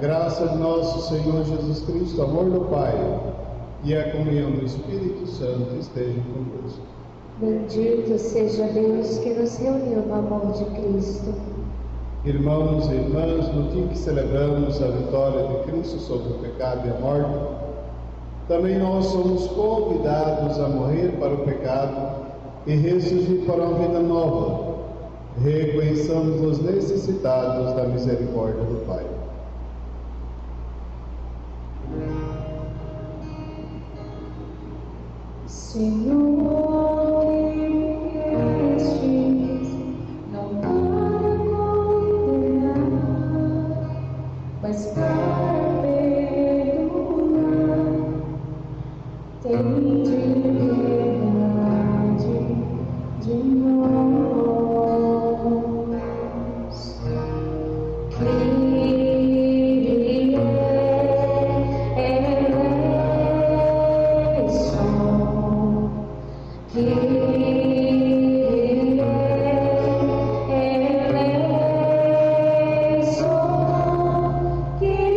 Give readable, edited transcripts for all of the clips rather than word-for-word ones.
graça de nosso Senhor Jesus Cristo, o amor do Pai e a comunhão do Espírito Santo estejam convosco. Bendito seja Deus que nos reuniu no amor de Cristo. Irmãos e irmãs, no dia que celebramos a vitória de Cristo sobre o pecado e a morte, também nós somos convidados a morrer para o pecado e ressurgir para uma vida nova. Reconheçamos os necessitados da misericórdia do Pai. Senhor, que estes não para condenar, mas para perdoar. Tende piedade de nós. Kyrie eleison, Kyrie eleison, Kyrie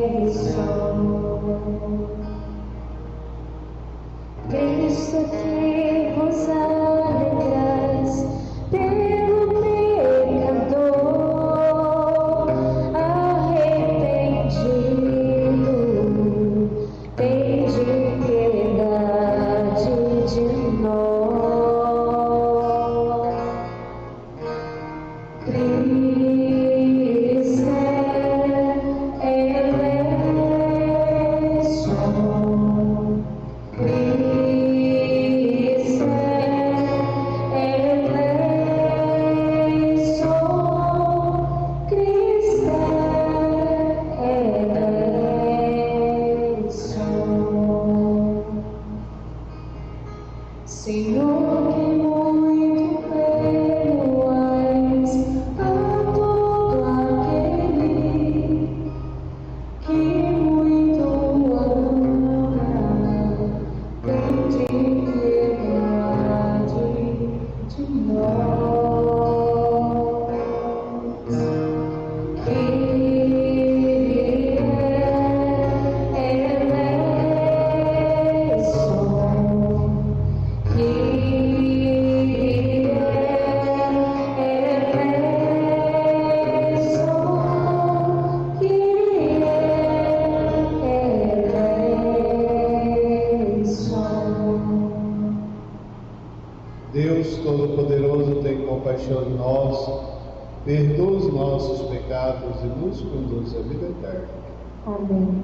eleison. Cristo, que vos alegrais pelo pecador arrependido, tende piedade de nós. Cristo eleison, Cristo eleison, Cristo eleison. Senhor, que muito perdoais a todo aquele que muito ama, tende piedade de nós. Kyrie eleison, Kyrie eleison, Kyrie eleison. Deus Todo-Poderoso, tem compaixão de nós, perdoa os nossos pecados e nos conduz à vida eterna. Amém.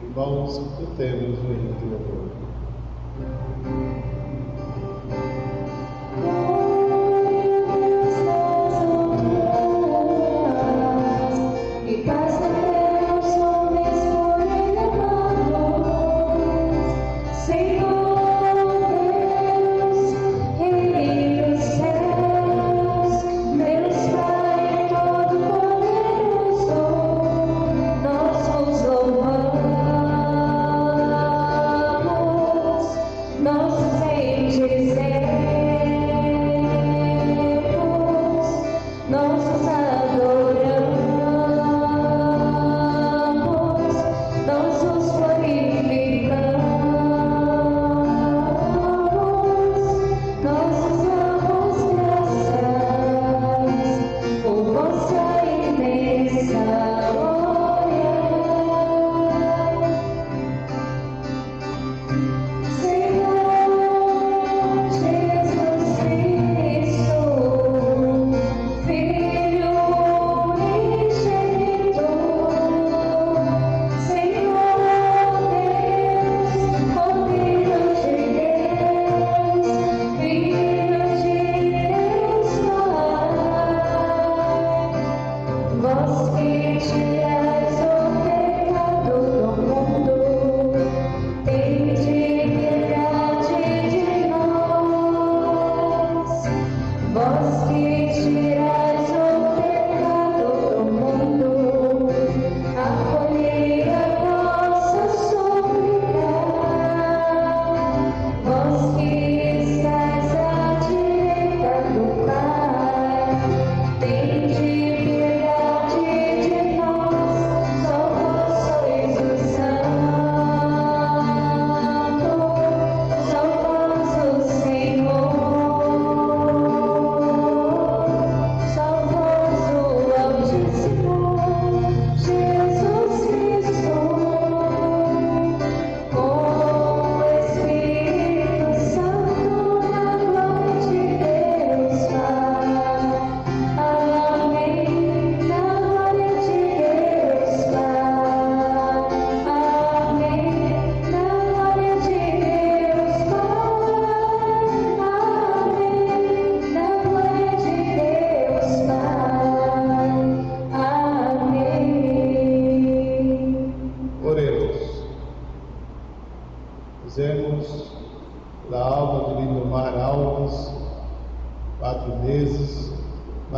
Irmãos, cantemos o hino de louvor. E paz na terra aos homens por ele amados. Senhor Deus, Rei dos céus, Deus Pai Todo-Poderoso, nós vos louvamos, nós bendizer.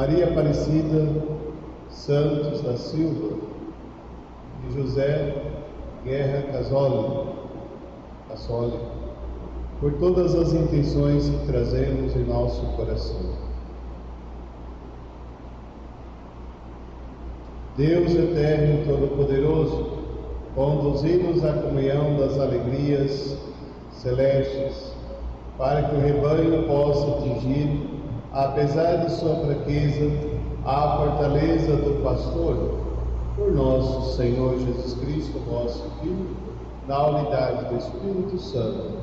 Maria Aparecida Santos da Silva e José Guerra Casoli, por todas as intenções que trazemos em nosso coração. Deus eterno e todo-poderoso, conduzi-nos à comunhão das alegrias celestes, para que o rebanho possa atingir, apesar de sua fraqueza, a fortaleza do pastor, por nosso Senhor Jesus Cristo, nosso Filho, na unidade do Espírito Santo.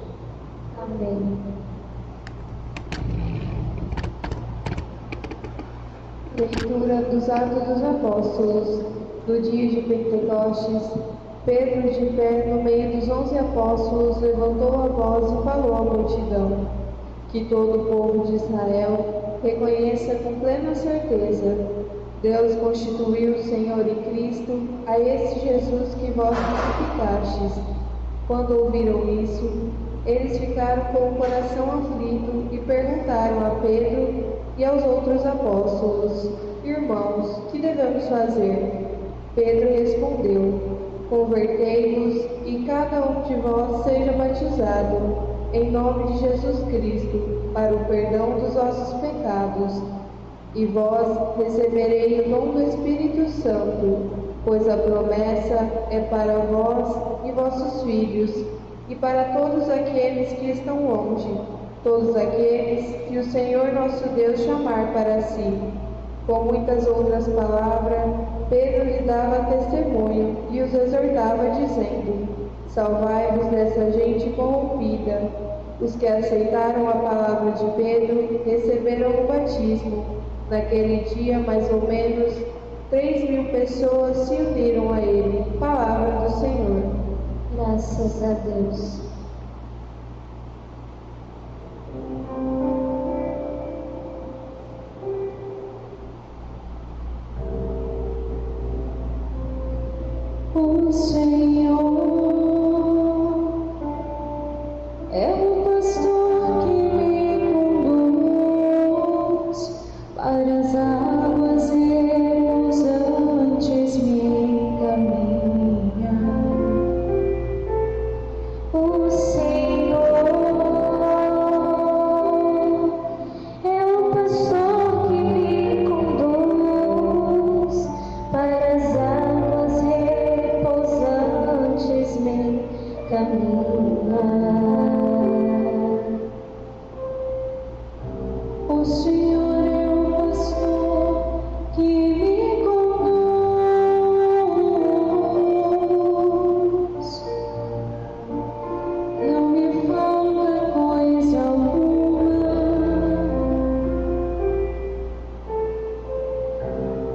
Amém. Leitura dos Atos dos Apóstolos. No dia de Pentecostes, Pedro, de pé no meio dos 11 apóstolos, levantou a voz e falou à multidão: que todo o povo de Israel reconheça com plena certeza: Deus constituiu Senhor e Cristo a esse Jesus que vós crucificastes. Quando ouviram isso, eles ficaram com o coração aflito e perguntaram a Pedro e aos outros apóstolos: Irmãos, que devemos fazer? Pedro respondeu: Convertei-vos e cada um de vós seja batizado em nome de Jesus Cristo para o perdão dos vossos pecados. E vós recebereis o dom do Espírito Santo, pois a promessa é para vós e vossos filhos, e para todos aqueles que estão longe, todos aqueles que o Senhor nosso Deus chamar para si. Com muitas outras palavras, Pedro lhe dava testemunho e os exortava, dizendo: Salvai-vos dessa gente corrompida. Os que aceitaram a palavra de Pedro receberam o batismo. Naquele dia, mais ou menos, 3.000 pessoas se uniram a ele. Palavra do Senhor. Graças a Deus. O Senhor é o pastor que me conduz para as águas repousantes me caminha. O Senhor é o pastor que me conduz para as águas repousantes me caminha. O Senhor é o pastor que me conduz, não me falta coisa alguma.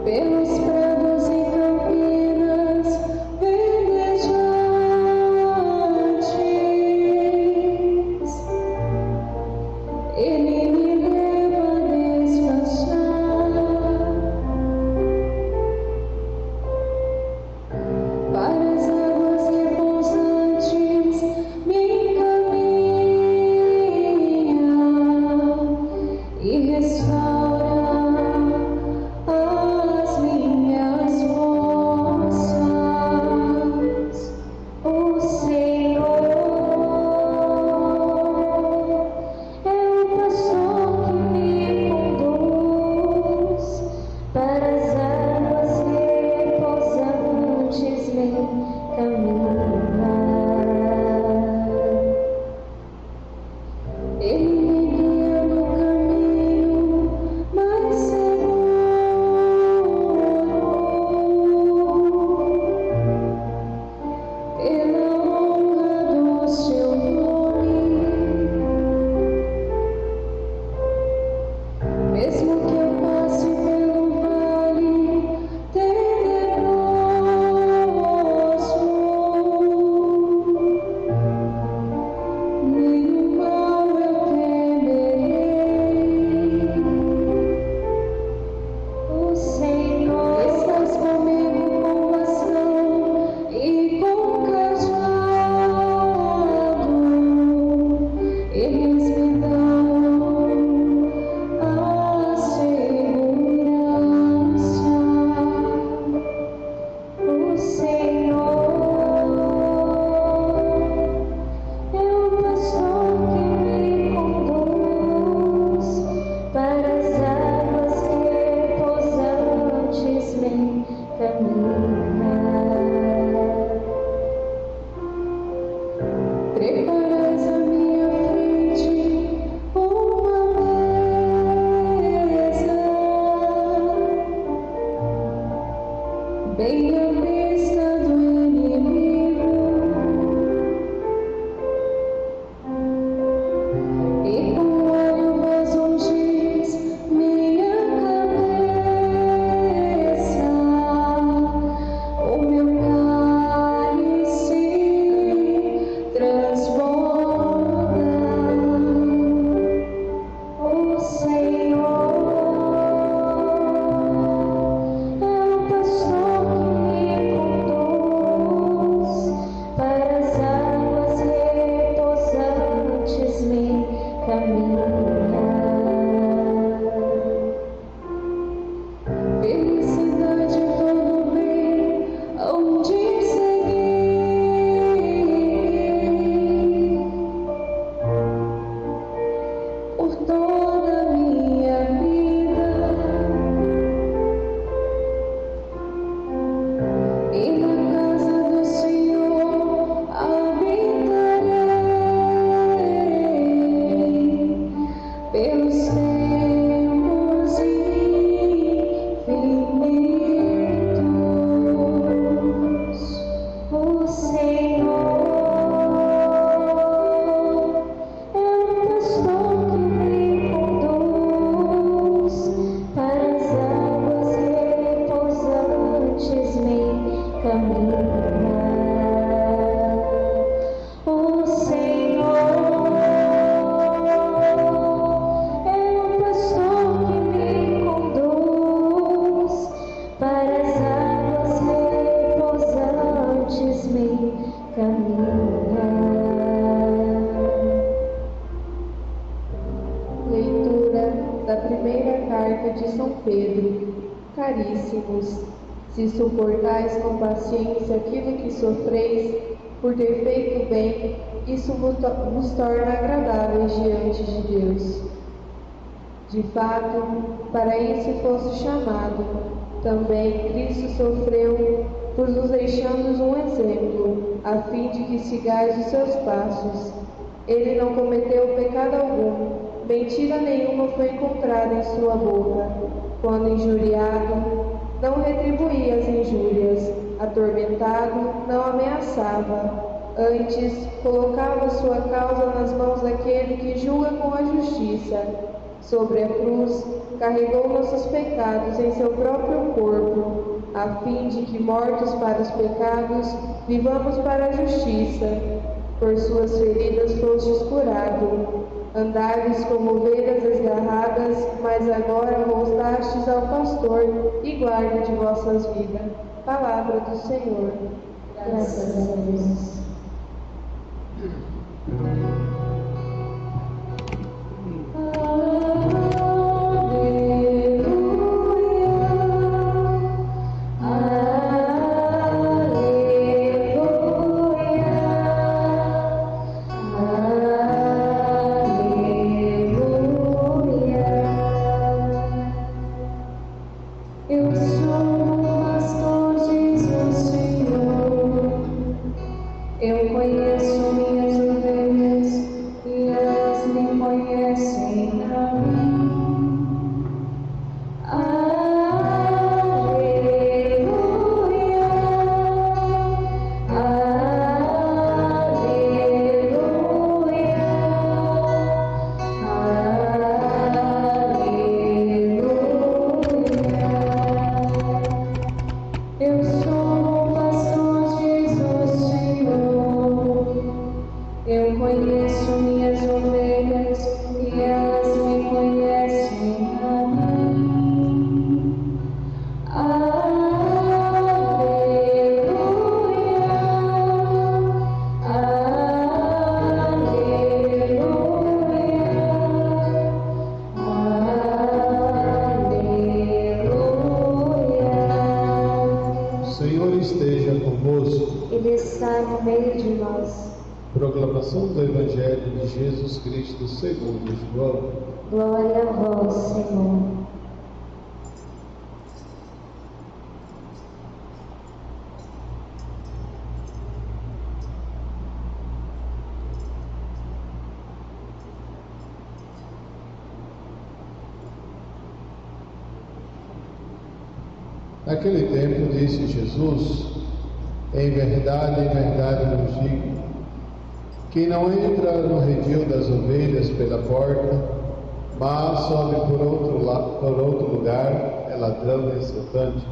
Pelos prados e campinas verdejante, caminhar. O Senhor é o pastor que me conduz para as águas repousantes me caminhar. Leitura da primeira carta de São Pedro. Caríssimos, se suportais com paciência aquilo que sofreis, por ter feito bem, isso vos torna agradáveis diante de Deus. De fato, para isso fosse chamado. Também Cristo sofreu, por nos deixando um exemplo, a fim de que sigais os seus passos. Ele não cometeu pecado algum, mentira nenhuma foi encontrada em sua boca. Quando injuriado, não retribuía as injúrias, atormentado, não ameaçava. Antes, colocava sua causa nas mãos daquele que julga com a justiça. Sobre a cruz, carregou nossos pecados em seu próprio corpo, a fim de que, mortos para os pecados, vivamos para a justiça. Por suas feridas fostes curado. Andavais como ovelhas desgarradas, mas agora voltastes ao pastor e guarda de vossas vidas. Palavra do Senhor. Graças a Deus. Eu sou o pastor, diz o Senhor. Eu conheço minhas ovelhas e elas me conhecem a mim. Aleluia, aleluia, aleluia. Eu sou o pastor, diz o Senhor. Eu conheço minhas ovelhas e elas me conhecem a mim. Aleluia, aleluia. O Senhor esteja convosco. Ele está no meio de nós. Proclamação do Evangelho de Jesus Cristo segundo João. Glória a vós, Senhor. Naquele tempo disse Jesus: em verdade vos digo, quem não entra no redil das ovelhas pela porta, mas sobe por outro lugar, é ladrão e assaltante.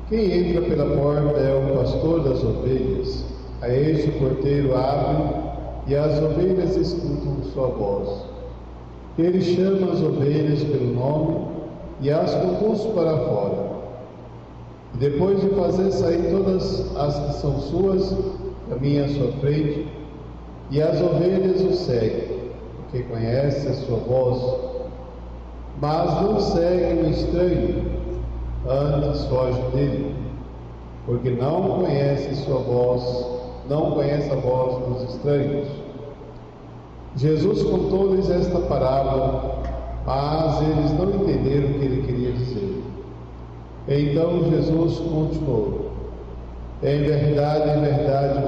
Quem entra pela porta é o pastor das ovelhas. A este o porteiro abre, e as ovelhas escutam sua voz. Ele chama as ovelhas pelo nome e as conduz para fora. E depois de fazer sair todas as que são suas, caminha à sua frente, e as ovelhas o seguem, porque conhece a sua voz. Mas não segue o estranho, antes foge dele, porque não conhece sua voz, não conhece a voz dos estranhos. Jesus contou-lhes esta parábola, mas eles não entenderam o que ele queria dizer. Então Jesus continuou: em verdade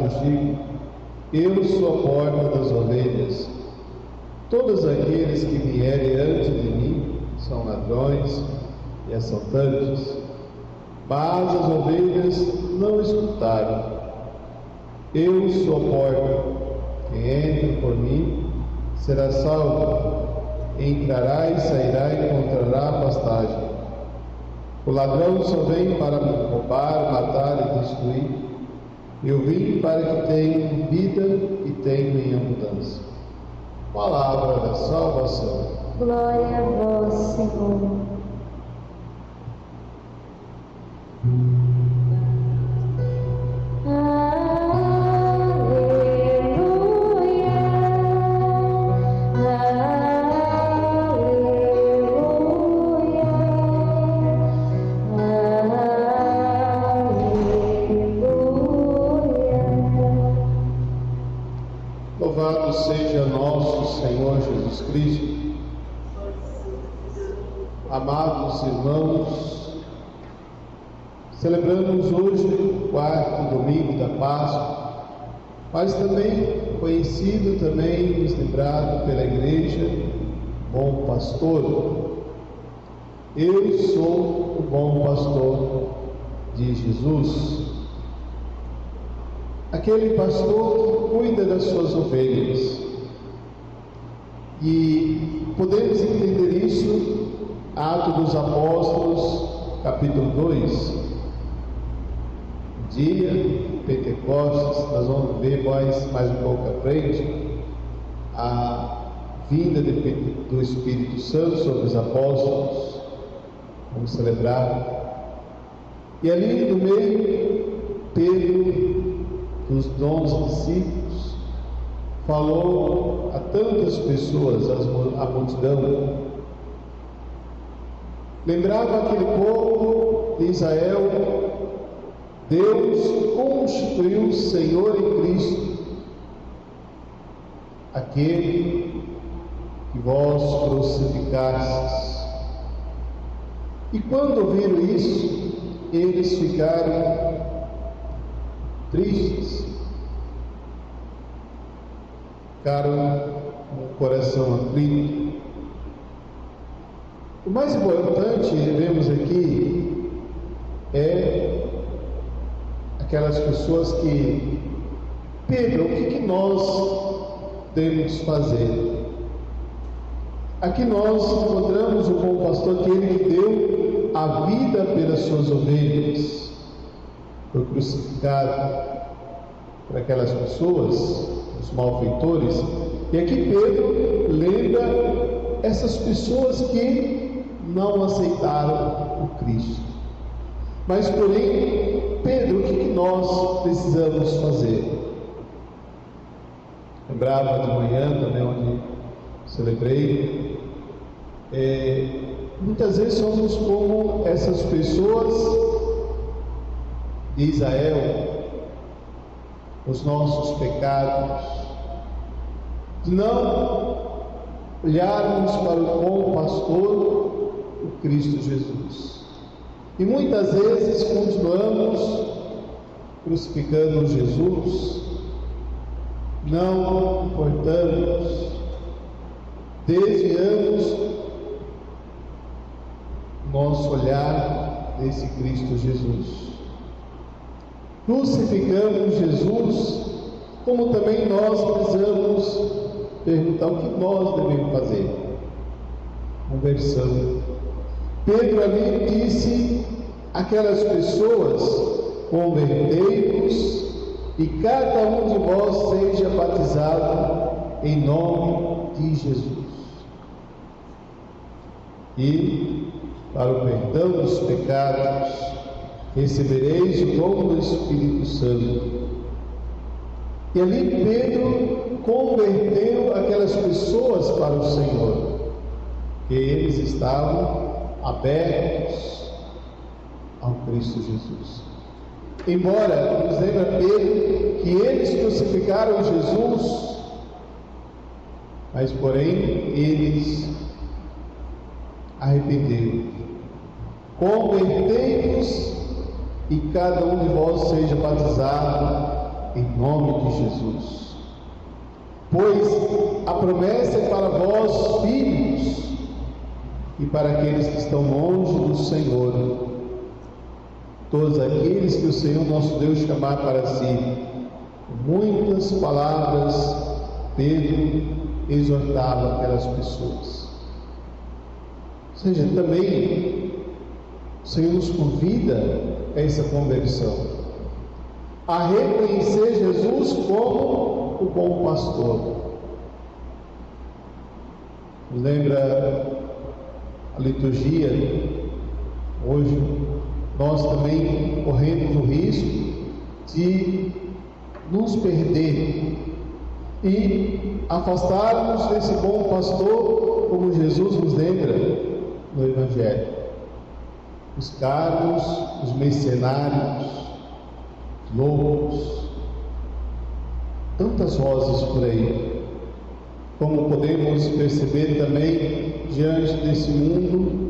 vos digo, eu sou a porta das ovelhas. Todos aqueles que vierem antes de mim são ladrões e assaltantes, mas as ovelhas não escutaram. Eu sou a porta. Quem entra por mim será salvo. Entrará e sairá e encontrará pastagem. O ladrão só vem para roubar, matar destruir. Eu vim para que tenham vida e tenham em abundância. Palavra da salvação. Glória a vós, Senhor. Louvado seja nosso Senhor Jesus Cristo. Amados irmãos, celebramos hoje o quarto domingo da Páscoa, mas também conhecido, também nos lembrado pela Igreja, Bom Pastor. Eu sou o bom pastor de Jesus. Aquele pastor que cuida das suas ovelhas. E podemos entender isso, Atos dos Apóstolos, capítulo 2, dia de Pentecostes. Nós vamos ver mais um pouco à frente a vinda do Espírito Santo sobre os apóstolos. Vamos celebrar. E ali no meio, Pedro, dos 11 discípulos, falou a tantas pessoas, a multidão. Lembrava aquele povo de Israel, Deus constituiu Senhor em Cristo, aquele que vós crucificastes. E quando ouviram isso, eles ficaram tristes, ficaram com o coração aflito. O mais importante, vemos aqui, é aquelas pessoas que: Pedro, o que nós temos que fazer? Aqui nós encontramos o bom pastor, aquele que deu a vida pelas suas ovelhas, foi crucificado por aquelas pessoas, os malfeitores. E aqui Pedro lembra essas pessoas que não aceitaram o Cristo. Mas porém, Pedro, o que nós precisamos fazer? Lembrava de manhã também, onde celebrei, muitas vezes somos como essas pessoas de Israel, os nossos pecados, de não olharmos para o bom pastor, o Cristo Jesus. E muitas vezes continuamos crucificando Jesus, não importamos, desviamos nosso olhar desse Cristo Jesus. Crucificamos Jesus, como também nós precisamos perguntar o que nós devemos fazer. Conversão. Pedro ali disse aquelas pessoas: convertei-vos e cada um de vós seja batizado em nome de Jesus. E para o perdão dos pecados recebereis o dom do Espírito Santo. E ali Pedro converteu aquelas pessoas para o Senhor, que eles estavam abertos ao Cristo Jesus. Embora nos lembra Pedro que eles crucificaram Jesus, mas porém eles arrependeram. Convertei-vos e cada um de vós seja batizado em nome de Jesus, pois a promessa é para vós, filhos, e para aqueles que estão longe do Senhor, todos aqueles que o Senhor nosso Deus chamar para si. Muitas palavras Pedro exortava aquelas pessoas. Ou seja, também o Senhor nos convida a essa conversão. a reconhecer Jesus como o bom pastor. Nos lembra a liturgia, hoje nós também corremos o risco de nos perder e afastarmos desse bom pastor, como Jesus nos lembra no Evangelho. Buscarmos os mercenários, loucos, tantas vozes por aí, como podemos perceber também diante desse mundo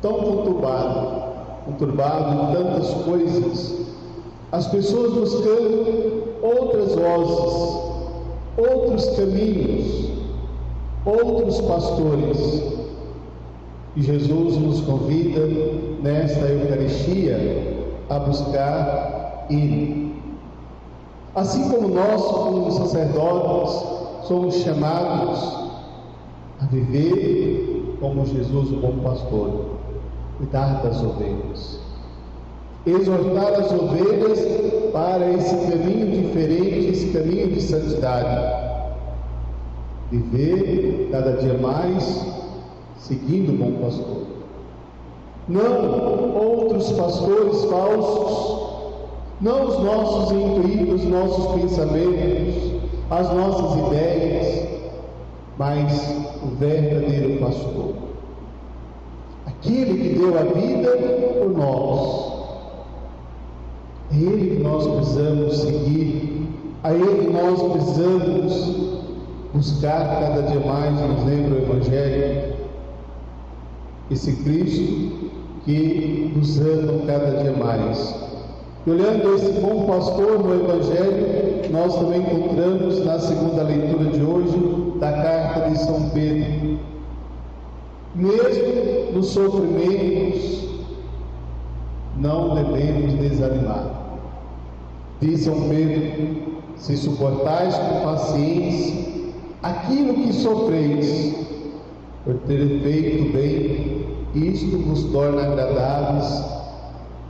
tão conturbado em tantas coisas, as pessoas buscando outras vozes, outros caminhos, outros pastores. E Jesus nos convida nesta Eucaristia a buscar Ele. Assim como nós, como sacerdotes, somos chamados a viver como Jesus, o bom pastor, cuidar das ovelhas, exortar as ovelhas para esse caminho diferente, esse caminho de santidade, viver cada dia mais seguindo o bom pastor. Não outros pastores falsos, não os nossos intuitos, nossos pensamentos, as nossas ideias, mas o verdadeiro pastor, aquele que deu a vida por nós. É Ele que nós precisamos seguir, a Ele que nós precisamos buscar cada dia mais. Nos lembra o Evangelho, esse Cristo que nos ama cada dia mais. E olhando esse bom pastor no Evangelho, nós também encontramos na segunda leitura de hoje da carta de São Pedro, mesmo nos sofrimentos, não devemos desanimar. Diz São Pedro: se suportais com paciência aquilo que sofreis, por ter feito bem, isto vos torna agradáveis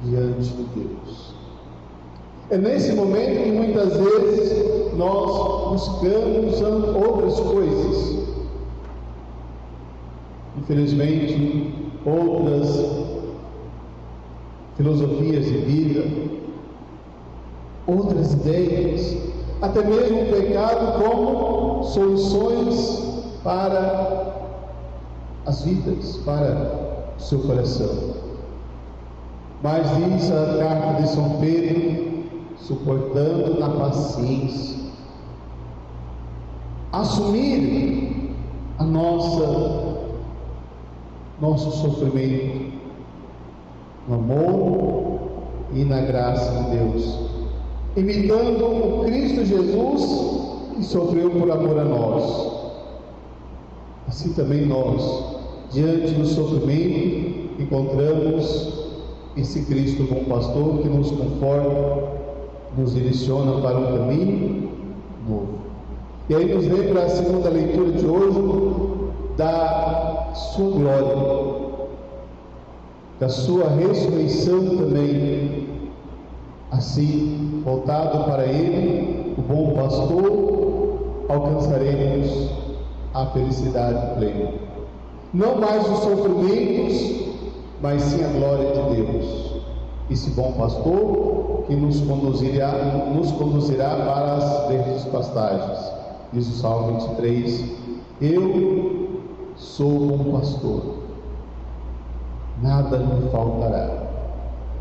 diante de Deus. É nesse momento que muitas vezes nós buscamos outras coisas, infelizmente, outras filosofias de vida, outras ideias, até mesmo o pecado como soluções para as vidas, para o seu coração. Mas diz a carta de São Pedro: suportando na paciência, assumir a nosso sofrimento no amor e na graça de Deus, imitando o Cristo Jesus que sofreu por amor a nós. Assim também nós, diante do sofrimento, encontramos esse Cristo bom pastor que nos conforta, nos direciona para um caminho novo. E aí nos lembra a segunda leitura de hoje da sua glória, da sua ressurreição também. Assim, voltado para Ele, o bom pastor, alcançaremos a felicidade plena. Não mais os sofrimentos, mas sim a glória de Deus. Esse bom pastor que nos conduzirá para as verdes pastagens. Diz o Salmo 23: eu sou o bom pastor, nada me faltará.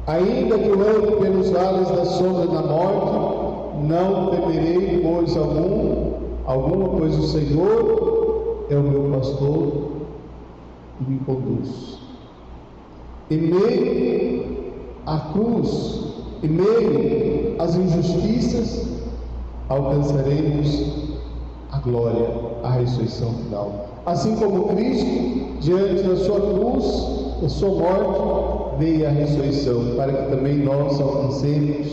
Ainda que eu ande pelos vales da sombra da morte, não temerei coisa alguma, pois o Senhor é o meu pastor e me conduz. Em meio à cruz, em meio às injustiças, alcançaremos a glória, a ressurreição final. Assim como Cristo, diante da sua cruz, da sua morte, veio a ressurreição, para que também nós alcancemos,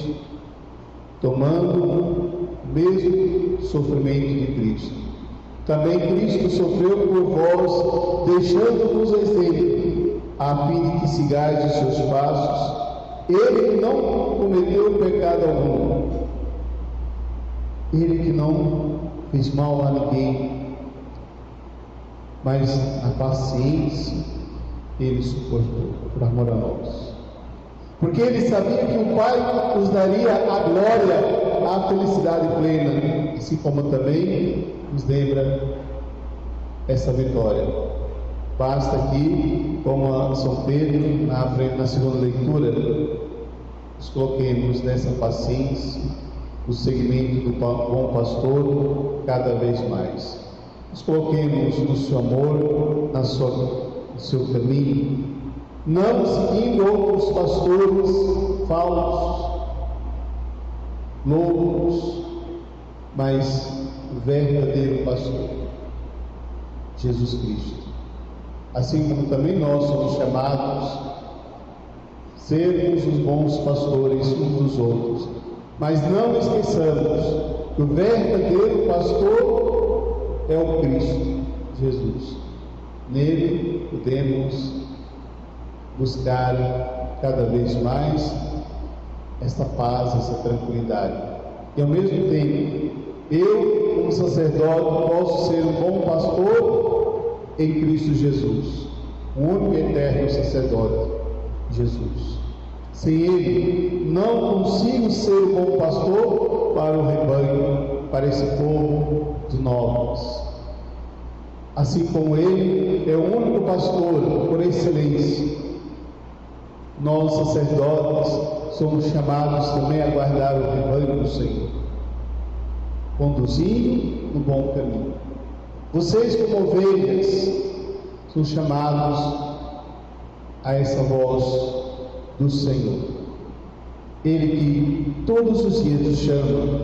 tomando o mesmo sofrimento de Cristo. Também Cristo sofreu por vós, deixando-vos exemplo, a fim de que sigais os seus passos, Ele que não cometeu pecado algum, ele que não fez mal a ninguém, mas a paciência ele suportou por amor a nós, porque ele sabia que o Pai nos daria a glória, a felicidade plena, assim como também nos lembra essa vitória. Basta que, como a São Pedro, na segunda leitura, nos coloquemos nessa paciência, no segmento do bom pastor, cada vez mais. Nos coloquemos no seu amor, no seu caminho, não seguindo outros pastores falsos, loucos, mas o verdadeiro pastor, Jesus Cristo. Assim como também nós somos chamados a sermos os bons pastores uns dos outros, mas não esqueçamos que o verdadeiro pastor é o Cristo Jesus. Nele podemos buscar cada vez mais esta paz, essa tranquilidade. E ao mesmo tempo, eu, como sacerdote, posso ser um bom pastor em Cristo Jesus, o único e eterno sacerdote, Jesus. Sem Ele, não consigo ser um bom pastor para o rebanho, para esse povo de nós. Assim como Ele é o único pastor por excelência, nós, sacerdotes, somos chamados também a guardar o rebanho do Senhor, conduzindo no bom caminho. Vocês, como ovelhas, são chamados a essa voz do Senhor. Ele que todos os dias nos chama,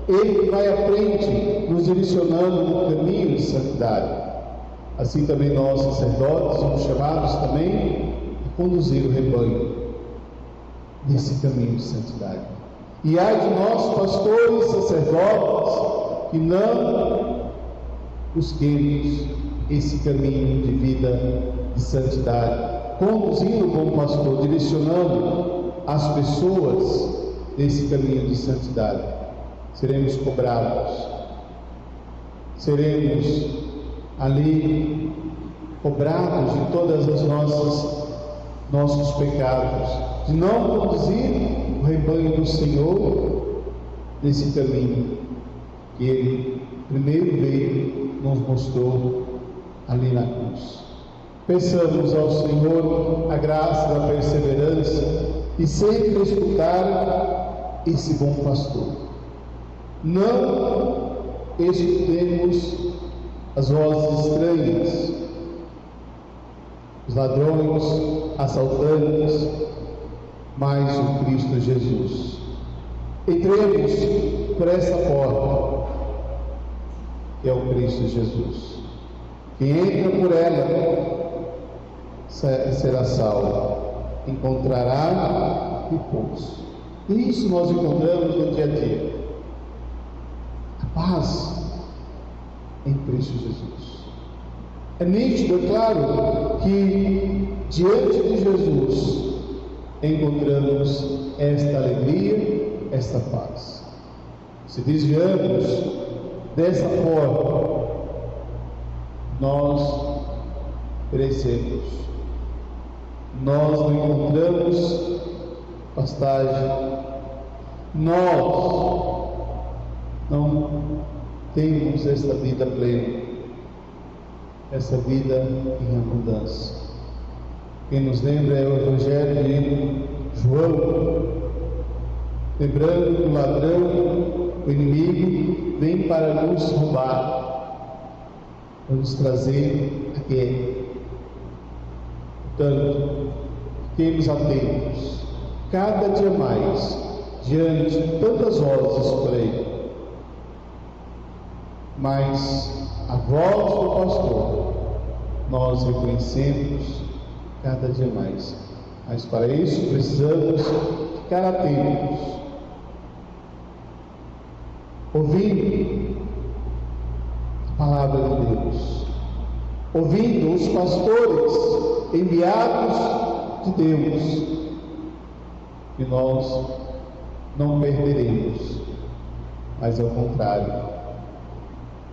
Ele que vai à frente, nos direcionando no caminho de santidade. Assim também nós, sacerdotes, somos chamados também a conduzir o rebanho nesse caminho de santidade. E ai de nós, pastores, sacerdotes, que não busquemos esse caminho de vida de santidade, conduzindo o bom pastor, direcionando as pessoas nesse caminho de santidade. Seremos cobrados, seremos ali cobrados de todas as nossos pecados, de não conduzir o rebanho do Senhor nesse caminho que Ele primeiro veio, nos mostrou ali na cruz. Peçamos ao Senhor a graça da perseverança e sempre escutar esse bom pastor. Não escutemos as vozes estranhas, os ladrões, assaltantes, mas o Cristo Jesus. Entremos por essa porta, que é o Cristo Jesus. Quem entra por ela será salvo, encontrará repouso. E isso nós encontramos no dia a dia. A paz em Cristo Jesus. É nítido, é claro, que diante de Jesus encontramos esta alegria, esta paz. Se desviamos dessa forma, nós perecemos. Nós não encontramos pastagem. Nós não temos esta vida plena, essa vida em abundância. Quem nos lembra é o Evangelho de João, lembrando que o ladrão, o inimigo, vem para nos roubar, para nos trazer a guerra. Portanto, fiquemos atentos, cada dia mais, diante de tantas vozes por aí, mas a voz do pastor nós reconhecemos cada dia mais. Mas para isso precisamos ficar atentos, ouvindo a palavra de Deus, ouvindo os pastores enviados de Deus, que nós não perderemos, mas ao contrário,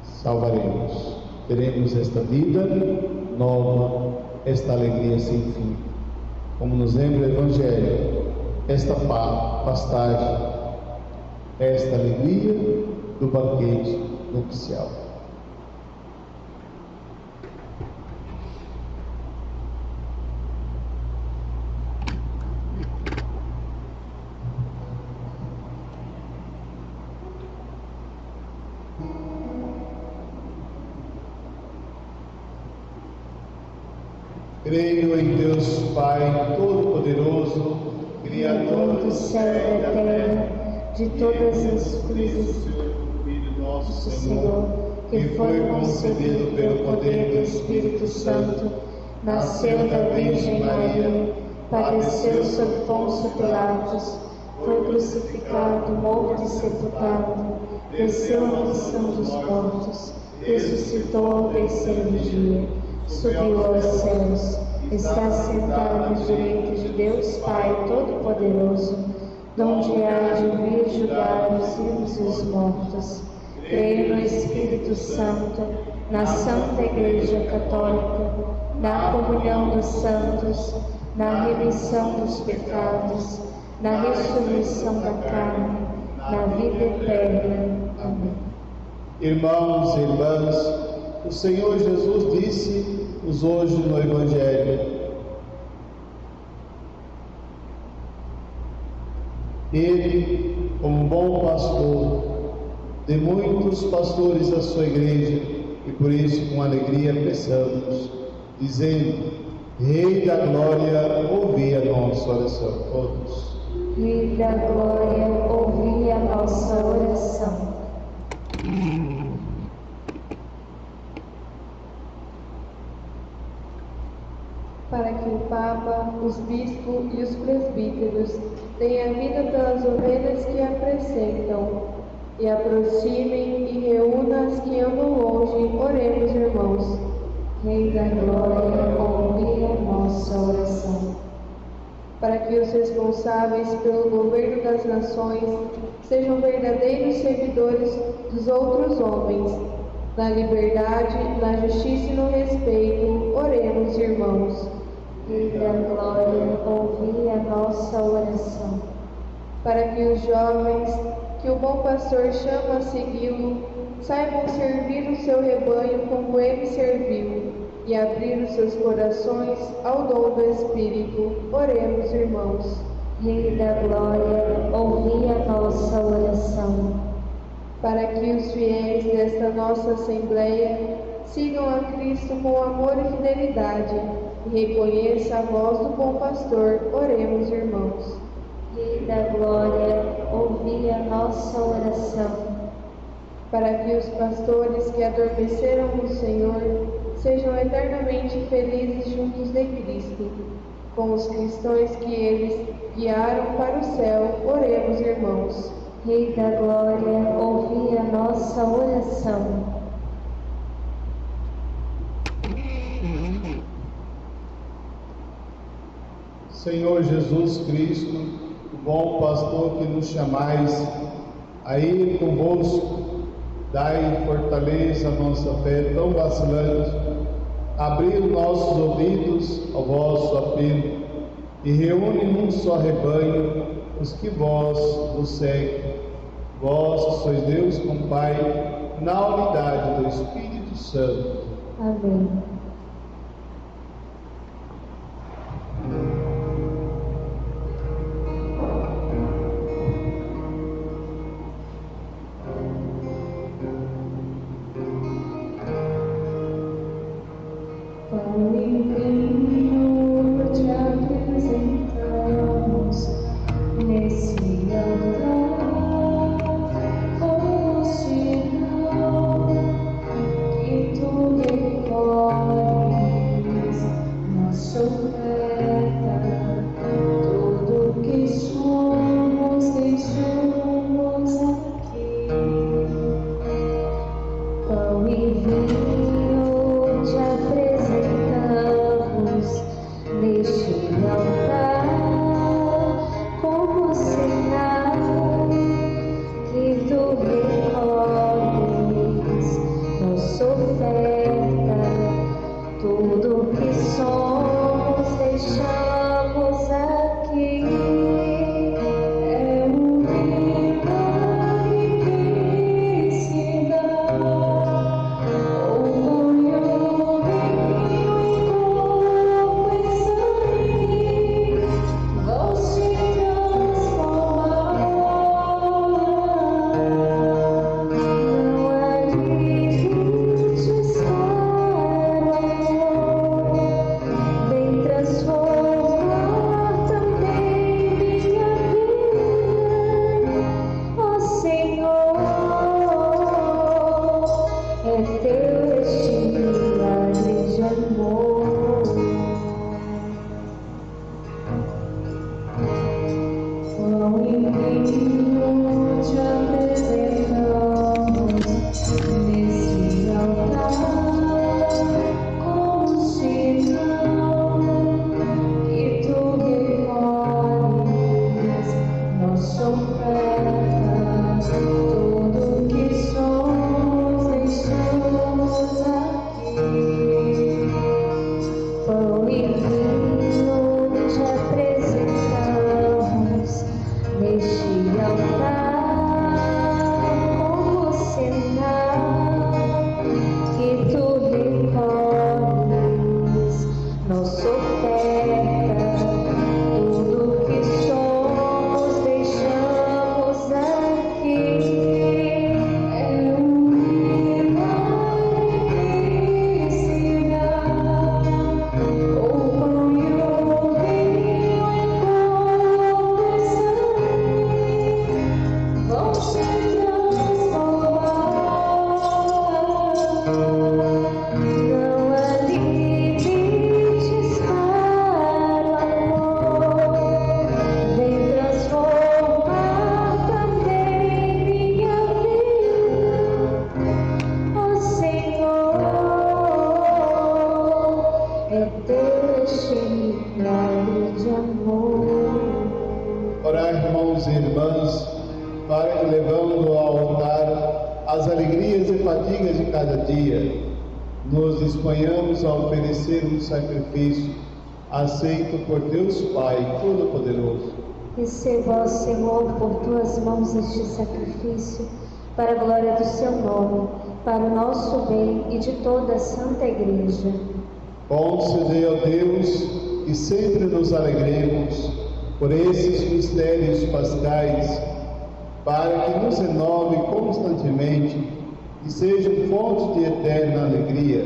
salvaremos. Teremos esta vida nova, esta alegria sem fim. Como nos lembra o Evangelho, esta pastagem, esta alegria do banquete nupcial. Creio em Deus Pai Todo-Poderoso, Criador do céu e da terra, de todas as coisas, Filho nosso Senhor, que foi concebido pelo poder do Espírito Santo, nasceu da Virgem Maria, padeceu sob Pôncio Pilatos, foi crucificado, morto e sepultado, desceu à mansão dos mortos, ressuscitou ao terceiro dia, subiu aos céus, está sentado à direita de Deus Pai Todo-Poderoso, donde há de vir julgar os vivos e os mortos. Creio no Espírito Santo, na Santa Igreja Católica, na comunhão dos santos, na remissão dos pecados, na ressurreição da carne, na vida eterna. Amém. Irmãos e irmãs, o Senhor Jesus disse-nos hoje no Evangelho: Ele, como bom pastor, de muitos pastores da sua igreja, e por isso com alegria peçamos, dizendo: Rei da glória, ouvi a nossa oração. Todos. Rei da glória, ouvi a nossa oração. Para que o Papa, os bispos e os presbíteros tenham vida pelas ovelhas que apresentam, e aproximem e reúnam as que andam longe, oremos, irmãos. Rei da glória, ouvi a nossa oração. Para que os responsáveis pelo governo das nações sejam verdadeiros servidores dos outros homens, na liberdade, na justiça e no respeito, oremos, irmãos. Rei da glória, ouvi a nossa oração. Para que os jovens que o bom pastor chama a segui-lo saibam servir o seu rebanho como ele serviu e abrir os seus corações ao dom do Espírito, oremos, irmãos. Rei da glória, ouvi a nossa oração. Para que os fiéis desta nossa Assembleia sigam a Cristo com amor e fidelidade e reconheçam a voz do bom pastor, oremos, irmãos. Rei da glória, ouvi a nossa oração. Para que os pastores que adormeceram no Senhor sejam eternamente felizes juntos de Cristo, com os cristãos que eles guiaram para o céu, oremos, irmãos. Rei da glória, ouvi a nossa oração. Senhor Jesus Cristo, o bom pastor que nos chamais a ir convosco, dai fortaleza à nossa fé tão vacilante, abri nossos ouvidos ao vosso apelo e reúne num só rebanho os que vós vos seguem. Vós sois Deus com Pai, na unidade do Espírito Santo. Amém. Te apresentamos nesse altar, como sinal que tu recorres. nossa oferta, tudo que somos, deixamos aqui. Pão e vinho te apresentamos neste altar, como sinal que tu recolhes nossa oferta, tudo que somos, deixamos aqui. É um hino Orai, irmãos e irmãs, para que, levando ao altar as alegrias e fadigas de cada dia, nos disponhamos a oferecer um sacrifício aceito por Deus Pai Todo-Poderoso. Receba, ó Senhor, por tuas mãos este sacrifício, para a glória do seu nome, para o nosso bem e de toda a Santa Igreja. Concedei, ó Deus, que sempre nos alegremos por esses mistérios pascais, para que nos renove constantemente e sejam fonte de eterna alegria,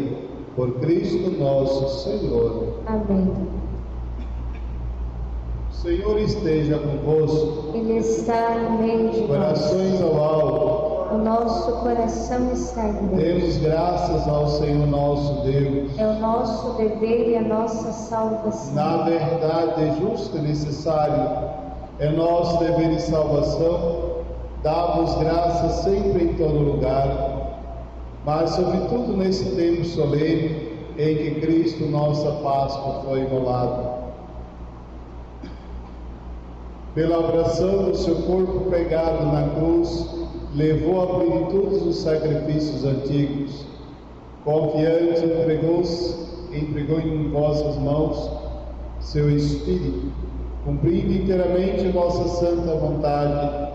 por Cristo nosso Senhor. Amém. O Senhor esteja convosco. Ele está no meio de nós. Corações ao alto. O nosso coração está em Deus. Demos graças ao Senhor nosso Deus. É o nosso dever e a nossa salvação. Na verdade, é justo e necessário. É nosso dever e salvação. Dá-vos graças sempre em todo lugar, mas sobretudo nesse tempo solene em que Cristo, nossa Páscoa, foi imolado. Pela oração do seu corpo pregado na cruz, levou à plenitude os sacrifícios antigos. Confiante, entregou em vossas mãos seu Espírito, cumprindo inteiramente vossa santa vontade,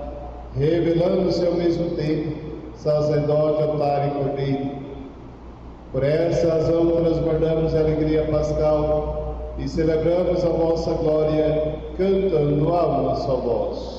revelando-se ao mesmo tempo sacerdote, altar e cordeiro. Por essa razão transbordamos a alegria pascal e celebramos a vossa glória, cantando a uma só voz.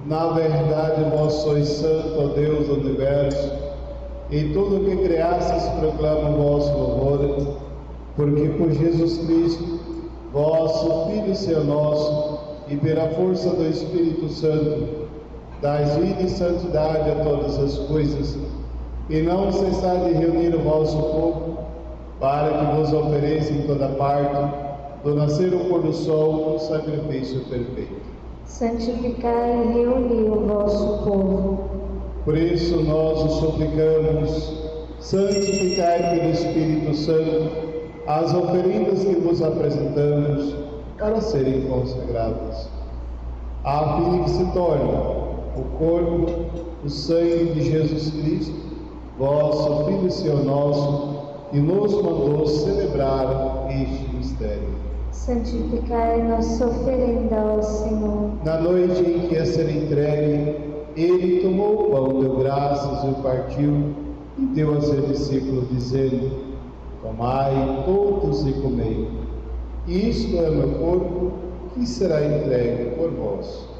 Na verdade, vós sois santo, ó Deus do universo, e tudo o que criastes proclama o vosso louvor, porque por Jesus Cristo, vosso Filho e Senhor nosso, e pela força do Espírito Santo, dais vida e santidade a todas as coisas, e não cessai de reunir o vosso povo, para que vos ofereça em toda parte, do nascer ao pôr do sol, o sacrifício perfeito. Santificai e reuni o vosso povo. Por isso nós os suplicamos, santificai pelo Espírito Santo as oferendas que vos apresentamos para serem consagradas, a fim de que se torne o corpo, o sangue de Jesus Cristo, vosso Filho e Senhor nosso, que nos mandou celebrar este mistério. Santificai nossa oferenda ao Senhor. Na noite em que ia ser entregue, ele tomou o pão, deu graças, o partiu e deu a seus discípulos, dizendo: tomai todos e comei. Isto é meu corpo, que será entregue por vós.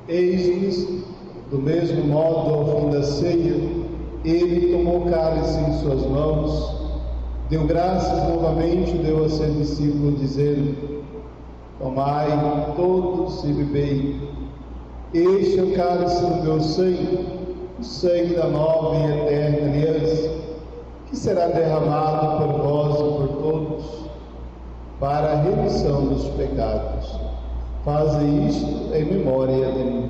Eis-nos, do mesmo modo, ao fim da ceia, ele tomou o cálice em suas mãos, deu graças novamente, deu a seus discípulos, dizendo: tomai todos e bebei. Este é o cálice do meu sangue, o sangue da nova e eterna aliança, que será derramado por vós e por todos, para a remissão dos pecados. Faze isto em memória de mim.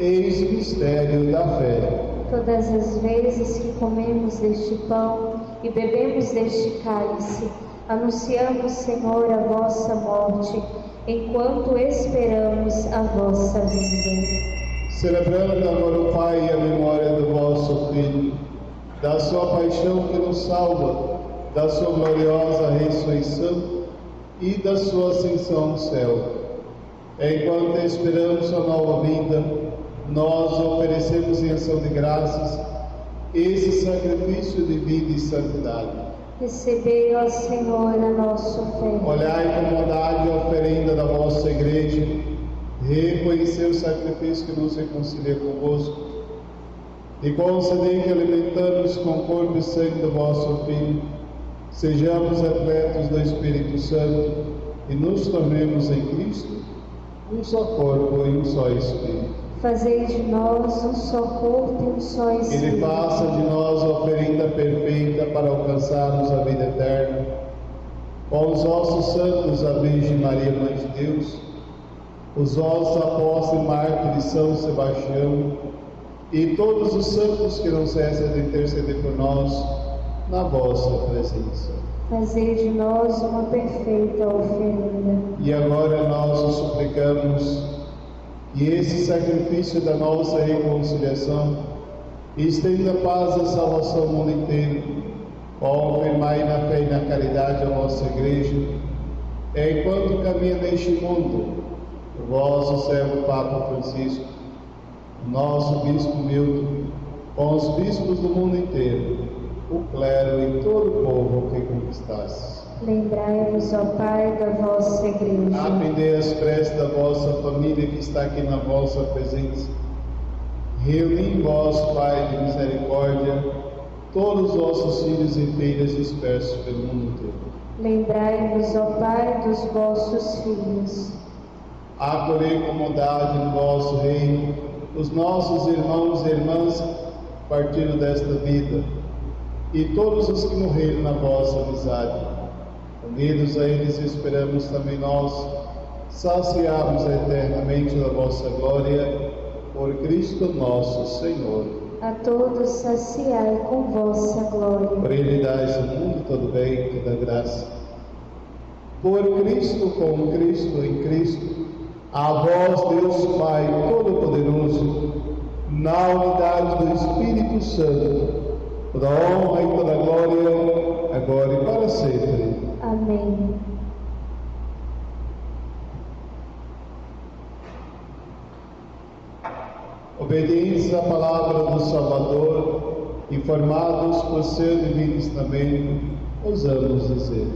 Eis o mistério da fé. Todas as vezes que comemos deste pão e bebemos deste cálice, anunciamos, Senhor, a vossa morte, enquanto esperamos a vossa vinda. Celebrando agora, Pai, a memória do vosso Filho, da sua paixão que nos salva, da sua gloriosa ressurreição e da sua ascensão ao céu. Enquanto esperamos a nova vinda, nós oferecemos em ação de graças esse sacrifício de vida e santidade. Recebei, ó Senhor, a nossa oferta. Olhai com bondade a oferenda da vossa Igreja, reconhecei o sacrifício que nos reconcilia convosco, e concedei que, alimentando-nos com o corpo e sangue do vosso Filho, sejamos repletos do Espírito Santo e nos tornemos em Cristo um só corpo e um só Espírito. Fazei de nós um só corpo e um só Espírito. Ele faça de nós a oferenda perfeita para alcançarmos a vida eterna. Com os vossos santos, a Virgem Maria, Mãe de Deus, os vossos apóstolos e mártires São Sebastião, e todos os santos que não cessam de interceder por nós, na vossa presença. Fazei de nós uma perfeita oferenda. E agora nós os suplicamos que esse sacrifício da nossa reconciliação estenda a paz e a salvação ao mundo inteiro. Confirmai na fé e na caridade a vossa Igreja, enquanto caminha neste mundo, o vosso servo Papa Francisco, o nosso Bispo Milton, com os bispos do mundo inteiro, o clero e todo o povo que conquistastes. Lembrai-vos, ó Pai, da vossa Igreja. Atendei as preces da vossa família que está aqui na vossa presença. Reuni em vós, Pai de misericórdia, todos os vossos filhos e filhas dispersos pelo mundo inteiro. Lembrai-vos, ó Pai, dos vossos filhos. Acolhei com bondade no vosso reino os nossos irmãos e irmãs que partiram desta vida, e todos os que morreram na vossa amizade. Unidos a eles esperamos também nós saciarmos eternamente da vossa glória, por Cristo nosso Senhor. A todos saciai com vossa glória. Por ele dais o mundo todo bem, toda graça. Por Cristo, com Cristo, em Cristo, a vós, Deus Pai Todo-Poderoso, na unidade do Espírito Santo, toda honra e toda glória, agora e para sempre. Amém. Obedientes à palavra do Salvador, informados por seu divino ensinamento, ousamos dizer: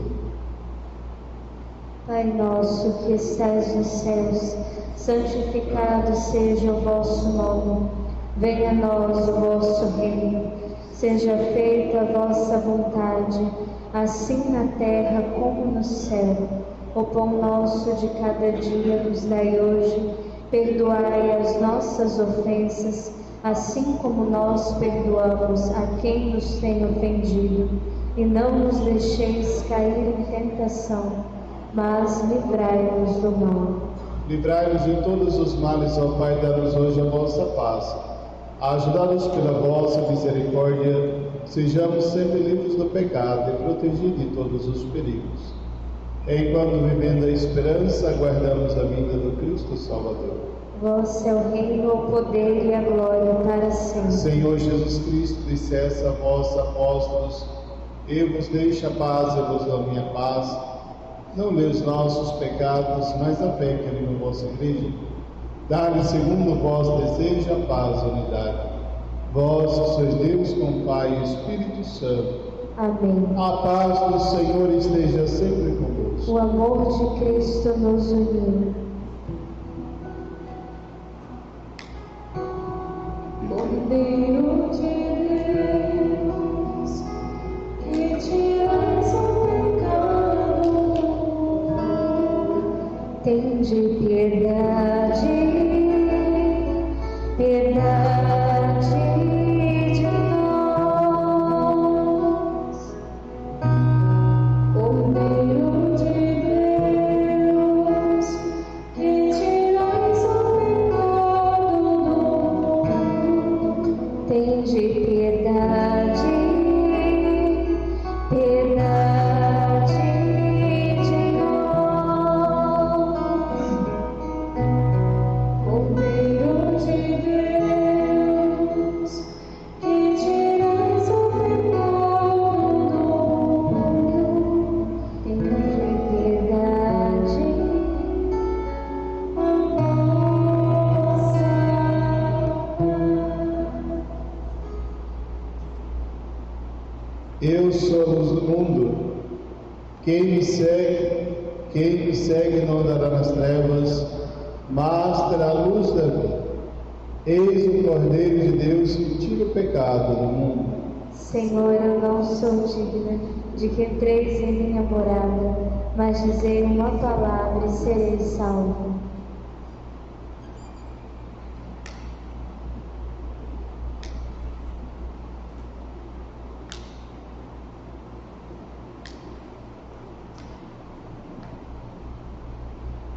Pai nosso que estais nos céus, santificado seja o vosso nome. Venha a nós o vosso reino. Seja feita a vossa vontade, assim na terra como no céu. O pão nosso de cada dia nos dai hoje. Perdoai as nossas ofensas, assim como nós perdoamos a quem nos tem ofendido. E não nos deixeis cair em tentação, mas livrai-nos do mal. Livrai-nos de todos os males, ó Pai, dá-nos hoje a vossa paz. Ajuda-nos pela vossa misericórdia, sejamos sempre livres do pecado e protegidos de todos os perigos. Enquanto vivendo a esperança, aguardamos a vinda do Cristo Salvador. Vosso é o reino, o poder e a glória para sempre. Senhor Jesus Cristo, disseste a vós, apóstolos: eu vos deixo a paz, eu vos dou a minha paz. Não lê os nossos pecados, mas a fé que anima a vossa igreja. Dá-lhe, segundo o vosso desejo, a paz e a unidade. Vós sois Deus com Pai e Espírito Santo. Amém. A paz do Senhor esteja sempre convosco. O amor de Cristo nos uniu. Cordeiro de Deus, que tiras o pecado, Tende piedade, piedade de nós. Cordeiro de Deus, que tiras o pecado do mundo, Tende piedade, piedade de nós. Cordeiro de Deus, que tiras o pecado do mundo, Tende piedade, Eu sou a luz do mundo. Quem me segue não andará nas trevas, mas terá a luz da vida. Eis o Cordeiro de Deus que tira o pecado do mundo. Senhor, eu não sou digna de que entreis em minha morada, mas dizei uma palavra e serei salvo.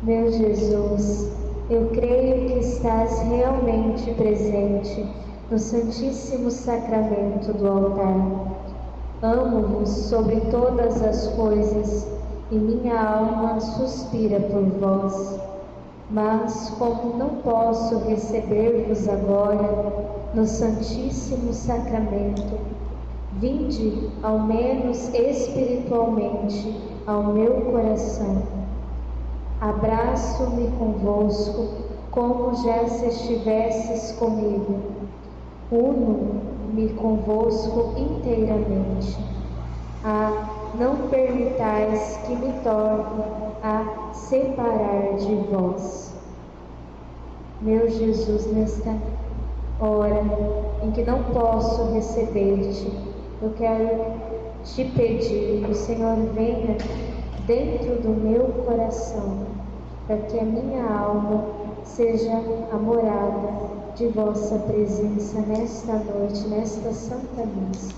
Meu Jesus, eu creio que estás realmente presente no Santíssimo Sacramento do altar. Amo-vos sobre todas as coisas e minha alma suspira por vós. Mas, como não posso receber-vos agora no Santíssimo Sacramento, vinde, ao menos espiritualmente, ao meu coração. Abraço-me convosco, como já se estivesses comigo. Uno-me convosco inteiramente. Não permitais que me torne a separar de vós. Meu Jesus, nesta hora em que não posso receber-te, eu quero te pedir que o Senhor venha dentro do meu coração, para que a minha alma seja a morada de vossa presença nesta noite, nesta Santa Missa.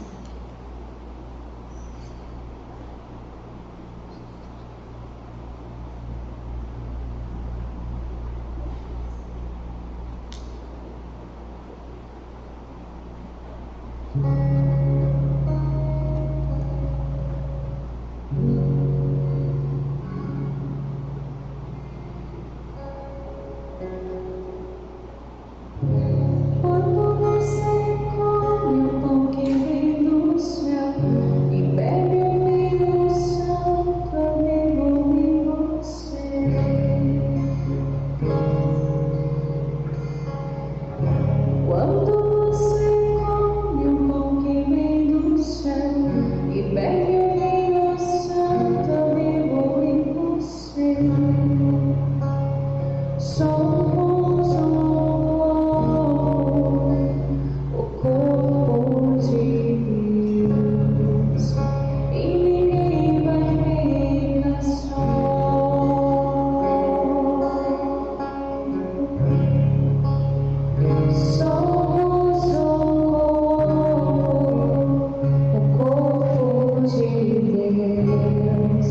Quando você come o pão que vem do céu e bebe o vinho santo, eu vivo em você. Quando você come o pão que vem do céu e bebe o vinho santo, eu vivo em você. Somos o corpo de Deus e ninguém vai ficar só. Somos o corpo de Deus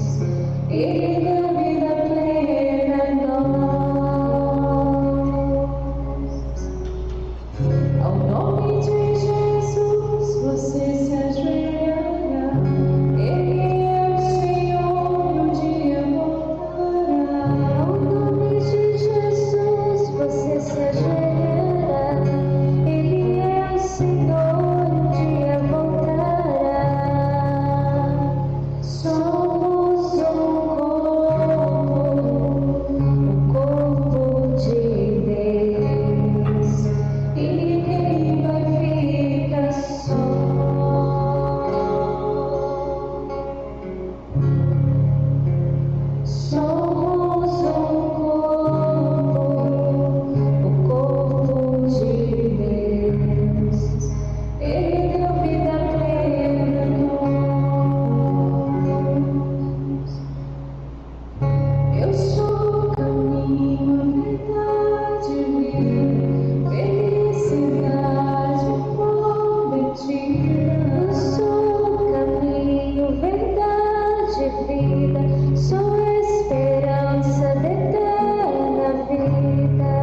e deu vida plena em nós. Ao nome de Jesus você se ajoelhará. Ele é o Senhor e um dia voltará. Ao nome de Jesus você se ajoelhará. Ele é o Senhor e um dia voltará. Somos o corpo de Deus e ninguém vai ficar só. Somos o corpo de Deus. Ele deu vida plena em nós. Eu sou o caminho, a verdade e vida, felicidade prometida. Eu sou o caminho, verdade e vida, sou a esperança da eterna vida.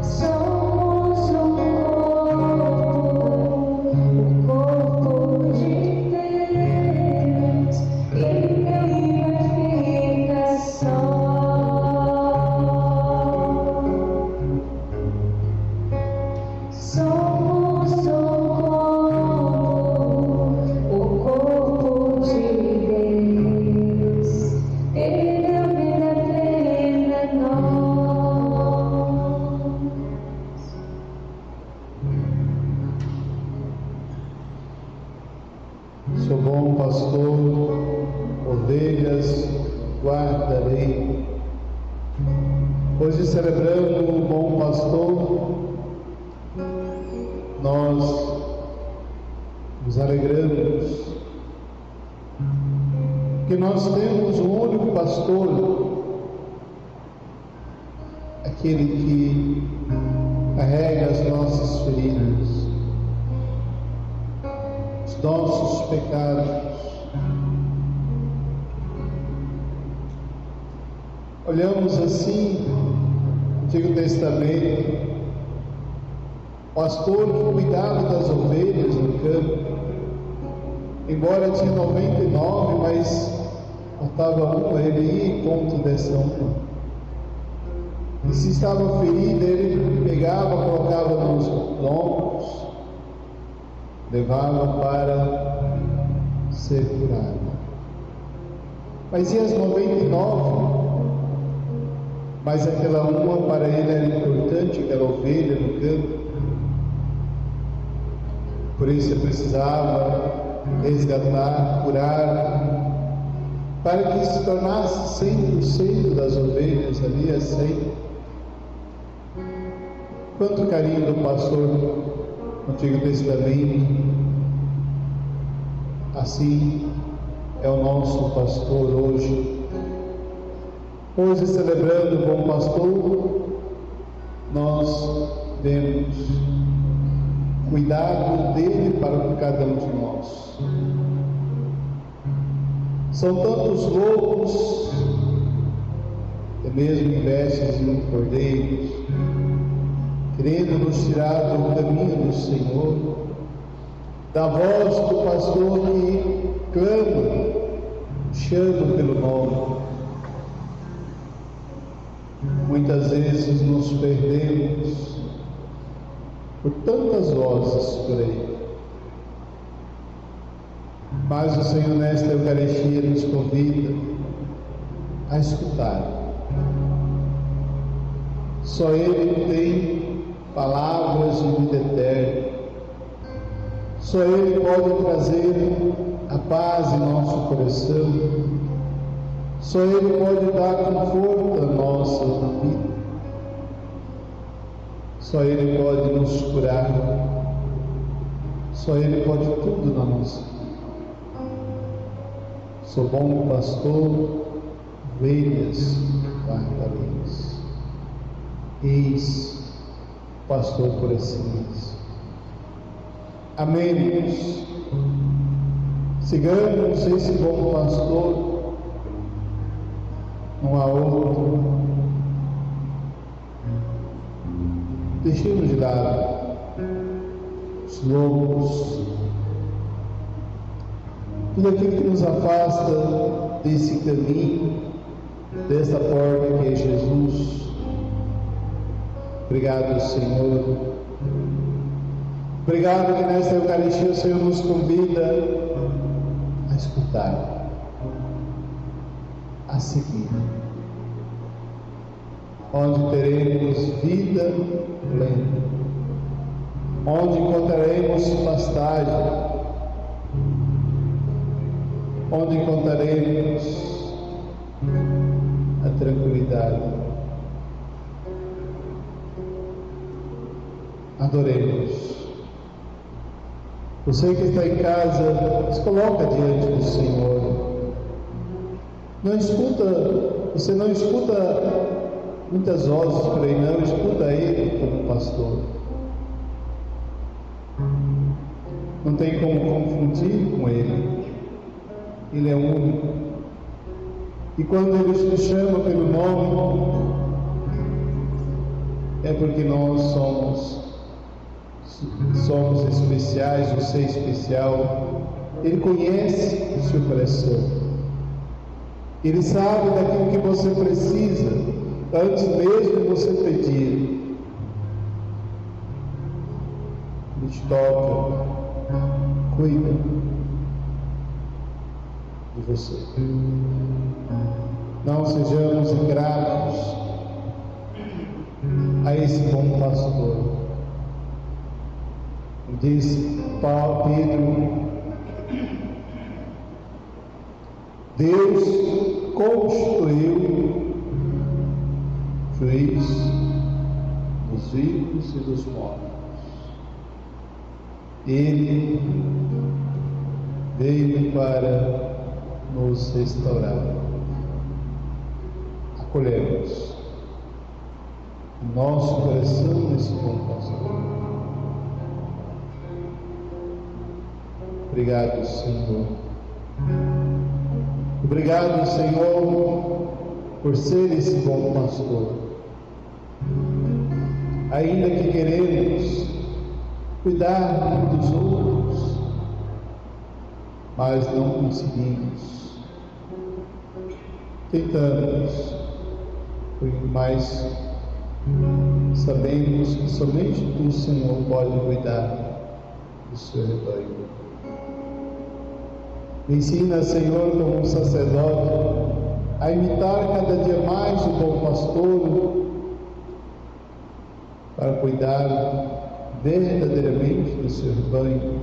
Somos o corpo de Deus e ninguém vai ficar só. Somos o corpo de Deus, Ele deu vida plena em nós. Sou bom pastor, ovelhas guardarei. Hoje, celebrando o bom pastor, nós nos alegramos, porque nós temos um único pastor, aquele que carrega as nossas feridas, os nossos pecados. Olhamos assim no Antigo Testamento, pastor que cuidava das ovelhas no campo, embora tinha 99, mas faltava uma, ele ia em ponto dessa uma. E se estava ferida, ele pegava, colocava nos ombros, levava para ser curado. Mas e as 99? Mas aquela uma para ele era importante, aquela ovelha no campo. Por isso ele precisava resgatar, curar, para que se tornasse 100% das ovelhas ali a 100. Quanto carinho do pastor no Antigo Testamento. Assim é o nosso pastor hoje. Hoje, celebrando o bom pastor, nós vemos cuidado dele para com cada um de nós. São tantos lobos, até mesmo em vestes de cordeiros, querendo nos tirar do caminho do Senhor, da voz do pastor que clama, chama pelo nome. Com muitas vezes nos perdemos por tantas vozes por aí. Mas o Senhor nesta Eucaristia nos convida a escutar. Só Ele tem palavras de vida eterna. Só Ele pode trazer a paz em nosso coração. Só Ele pode dar conforto à nossa vida. Só Ele pode nos curar. Só Ele pode tudo na nossa vida. Sou bom pastor, ovelhas guardareis. Eis pastor por excelência. Amemos, sigamos esse bom pastor, um a outro. Deixemos de lado os lobos, tudo aquilo que nos afasta desse caminho, desta porta que é Jesus. Obrigado, Senhor. Obrigado que nesta Eucaristia o Senhor nos convida a escutar, a seguir, onde teremos vida plena, onde encontraremos pastagem, onde encontraremos a tranquilidade. Adoremos. Você que está em casa, se coloca diante do Senhor. Você não escuta muitas vozes por aí, não. Escuta Ele como pastor. Não tem como confundir com Ele. Ele é único. E quando Ele nos chama pelo nome, é porque nós somos especiais, você é especial. Ele conhece o seu coração. Ele sabe daquilo que você precisa, antes mesmo de você pedir. Ele te toca, cuida de você. Não sejamos ingratos a esse bom pastor. Diz Pedro: Deus constituiu juiz dos vivos e dos mortos. Ele veio para nos restaurar. Acolhemos em nosso coração esse bom pastor. Obrigado, Senhor. Obrigado, Senhor, por ser esse bom pastor. Ainda que queremos cuidar dos outros, mas não conseguimos. Tentamos, mas sabemos que somente tu, Senhor, pode cuidar do seu rebanho. Me ensina, Senhor, como um sacerdote, a imitar cada dia mais o bom pastor, para cuidar verdadeiramente do seu rebanho,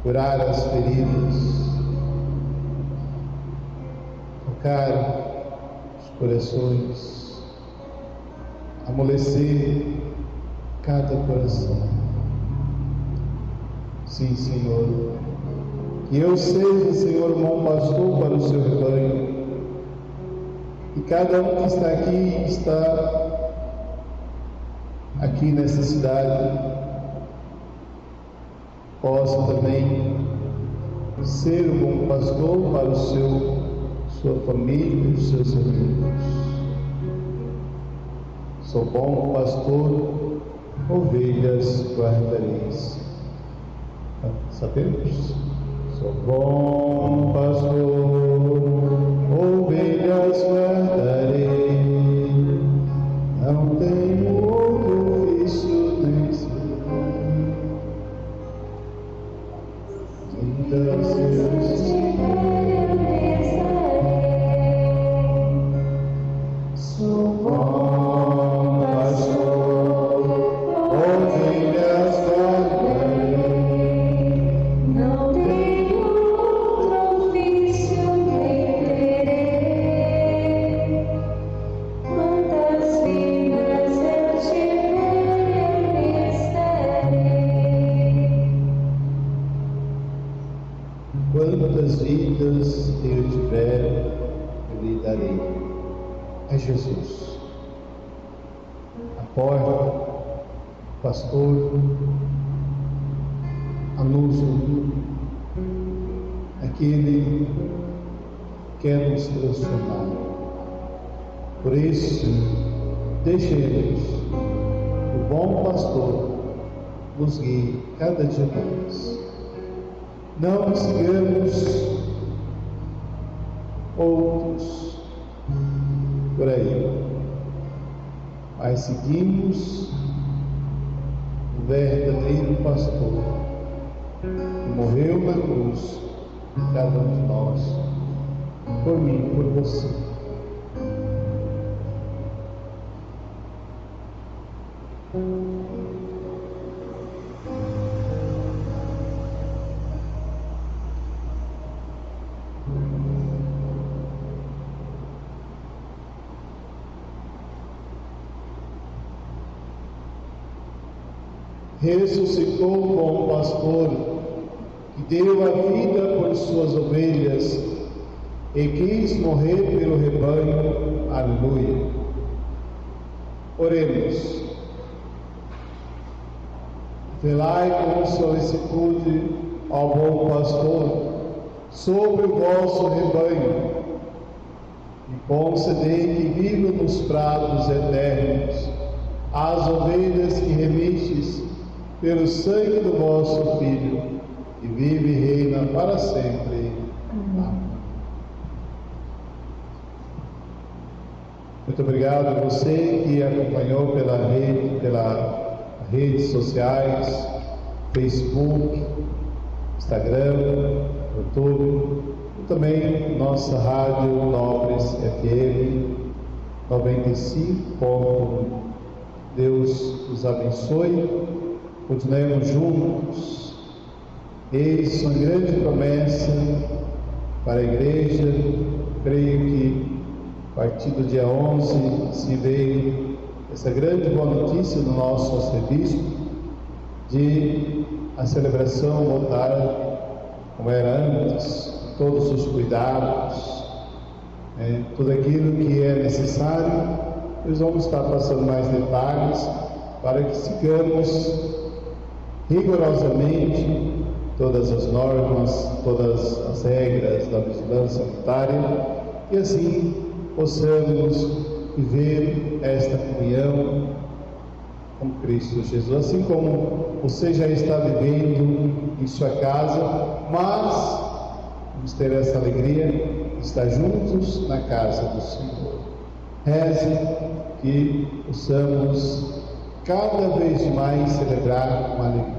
curar as feridas, tocar os corações, amolecer cada coração. Sim, Senhor. Que eu seja, Senhor, bom pastor para o seu rebanho. E cada um que está aqui nessa cidade, possa também ser o bom pastor para sua família e os seus amigos. Sou bom pastor, ovelhas guardareis. Sabemos? Sou bom pastor, ovelhas guardarei, bom pastor, ovelhas guardei. Não tenho outro ofício nem terei. Quantas vidas eu tiver, eu lhes darei. Quantas vidas eu tiver, eu lhe darei. É Jesus. A porta, pastor, anúncio, aquele que quer nos transformar. Por isso, deixemos que o bom pastor nos guie cada dia mais. Não sigamos outros por aí, mas seguimos o verdadeiro pastor que morreu na cruz por cada um de nós, por mim, por você. Ressuscitou o bom pastor, que deu a vida por suas ovelhas e quis morrer pelo rebanho. Aleluia. Oremos. Velai com solicitude ao bom pastor sobre o vosso rebanho e concedei que vivam nos prados eternos as ovelhas que remistes pelo sangue do vosso Filho, que vive e reina para sempre. Amém. Muito obrigado a você que acompanhou pelas redes sociais, Facebook, Instagram, YouTube, e também nossa rádio Nobres FM 95. Deus os abençoe. Continuemos juntos. Eis uma grande promessa para a igreja. Creio que a partir do dia 11 se veio essa grande boa notícia do nosso arcebispo de a celebração voltar como era antes, todos os cuidados, tudo aquilo que é necessário. Nós vamos estar passando mais detalhes para que sigamos rigorosamente todas as normas, todas as regras da vigilância sanitária e assim possamos viver esta comunhão com Cristo Jesus, assim como você já está vivendo em sua casa, mas vamos ter essa alegria de estar juntos na casa do Senhor. Reze que possamos cada vez mais celebrar com alegria,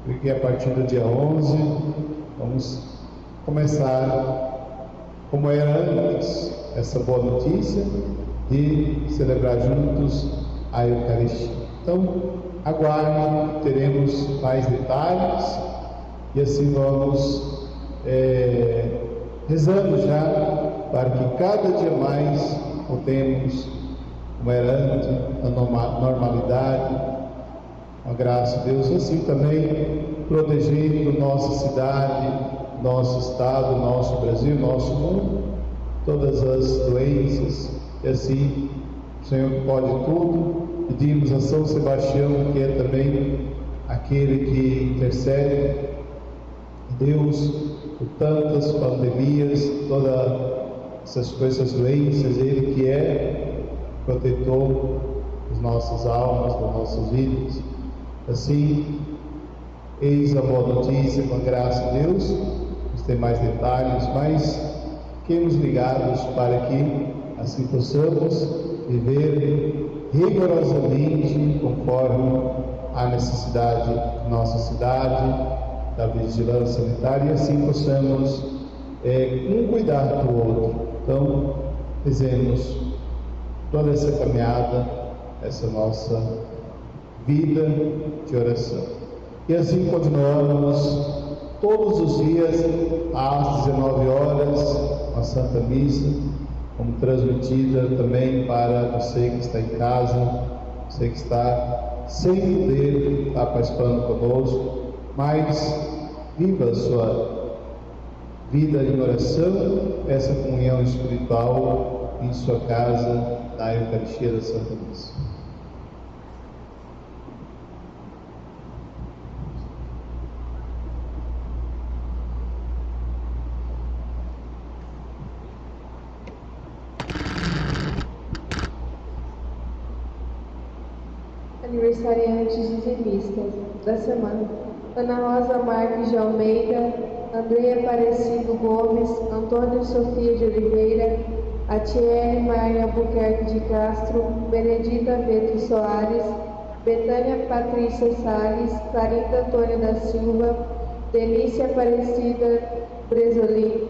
porque a partir do dia 11 vamos começar como era antes, essa boa notícia de celebrar juntos a Eucaristia. Então, aguarde, teremos mais detalhes e assim vamos rezando já para que cada dia mais voltemos como era antes, na normalidade, com a graça de Deus, assim também protegendo nossa cidade, nosso estado, nosso Brasil, nosso mundo, todas as doenças, e assim o Senhor que pode tudo. Pedimos a São Sebastião, que é também aquele que intercede Deus por tantas pandemias, todas essas coisas, doenças, Ele que é protetor das nossas almas, das nossas vidas. Assim, eis a boa notícia, com a graça de Deus. Vamos ter mais detalhes, mas fiquemos ligados para que assim possamos viver rigorosamente conforme a necessidade da nossa cidade, da vigilância sanitária, e assim possamos um cuidar do outro. Então, rezemos. toda essa caminhada, essa nossa vida de oração. E assim continuamos todos os dias às 19 horas, a Santa Missa, como transmitida também para você que está em casa, você que está sem poder estar participando conosco, mas viva a sua vida em oração, essa comunhão espiritual em sua casa, na Eucaristia da Santa Missa. Aniversariantes dizimistas da semana: Ana Rosa Marques de Almeida, André Aparecido Gomes, Antônio Sofia de Oliveira, Atiele Maria Albuquerque de Castro, Benedita Beto Soares, Betânia Patrícia Salles, Clarinda Antônia da Silva, Denise Aparecida Bresolim,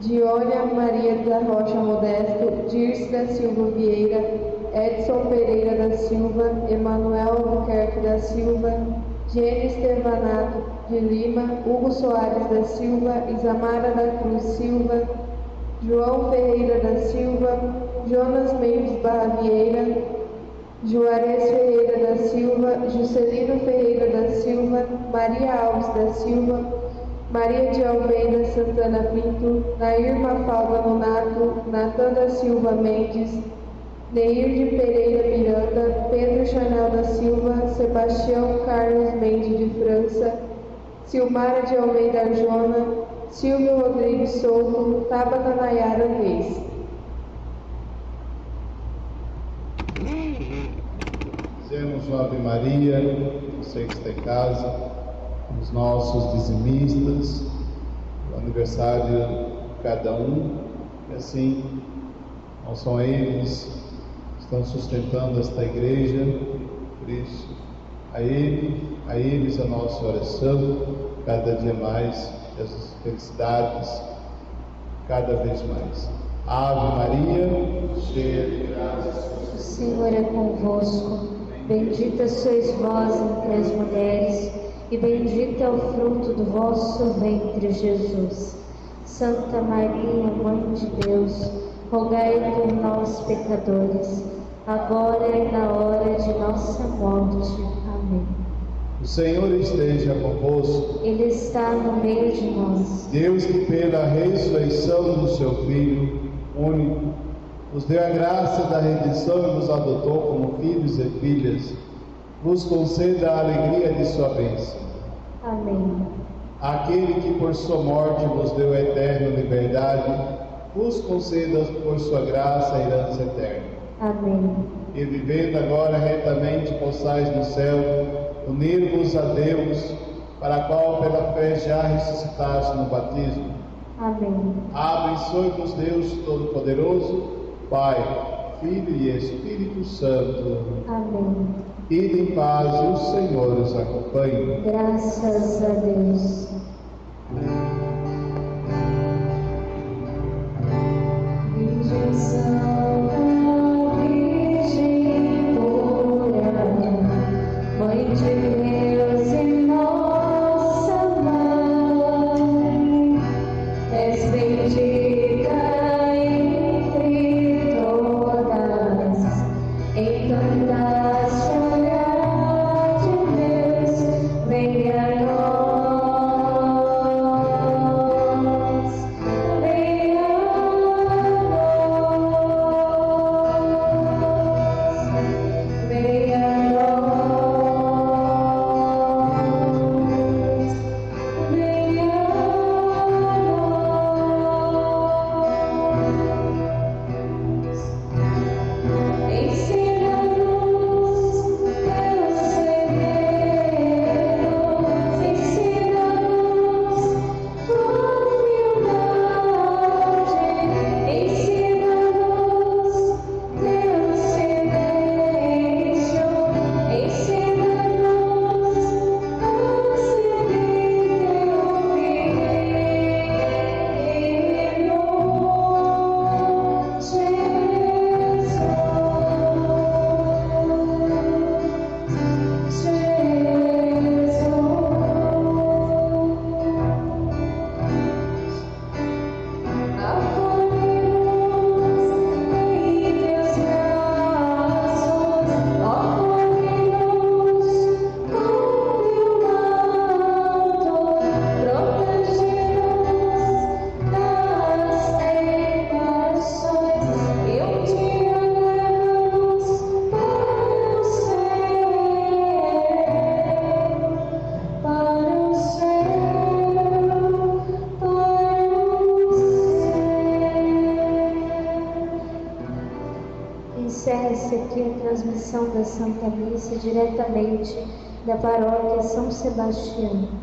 Diônia Maria da Rocha Modesto, Dirce da Silva Vieira, Edson Pereira da Silva, Emanuel Albuquerque da Silva, Jenny Estevanato de Lima, Hugo Soares da Silva, Isamara da Cruz Silva, João Ferreira da Silva, Jonas Mendes Barra Vieira, Juarez Ferreira da Silva, Juscelino Ferreira da Silva, Maria Alves da Silva, Maria de Almeida Santana Pinto, Nair Mafalda Nonato, Natan da Silva Mendes, Neir de Pereira Miranda, Pedro Chanel da Silva, Sebastião Carlos Mendes de França, Silmara de Almeida Arjona, Silvio Rodrigues Souto, Tabata Nayara Reis. Dizemos uma Ave Maria, você que está em casa, os nossos dizimistas, o aniversário de cada um, e assim, não são eles que estão sustentando esta igreja, por isso, a eles a nossa oração, cada dia mais, as felicidades, cada vez mais. Ave Maria, cheia de graça, o Senhor é convosco, bendita sois vós entre as mulheres, e bendito é o fruto do vosso ventre, Jesus. Santa Maria, Mãe de Deus, rogai por nós, pecadores, agora e na hora de nossa morte. Amém. O Senhor esteja convosco. Ele está no meio de nós. Deus, que pela ressurreição do seu Filho único, nos deu a graça da redenção e nos adotou como filhos e filhas, vos conceda a alegria de sua bênção. Amém. Aquele que por sua morte vos deu a eterna liberdade, vos conceda por sua graça a herança eterna. Amém. E vivendo agora retamente possais no céu, unir-vos a Deus, para a qual pela fé já ressuscitaste no batismo. Amém. Abençoe-vos Deus Todo-Poderoso, Pai, Filho e Espírito Santo. Amém. Ide em paz e o Senhor os acompanhe. Graças a Deus. Virgem Santa, Virgem pura, Mãe de Deus e nossa Mãe, és bendita entre todas, encantaste olhar de Deus, venha a nós, venha a nós, venha a nós, venha a nós. Ensina-nos, Deus sereno, ensina-nos com humildade, ensina-nos, Deus silêncio, ensina-nos a seguir teu Filho, Jesus. acontece aqui a transmissão da Santa Missa diretamente da paróquia São Sebastião.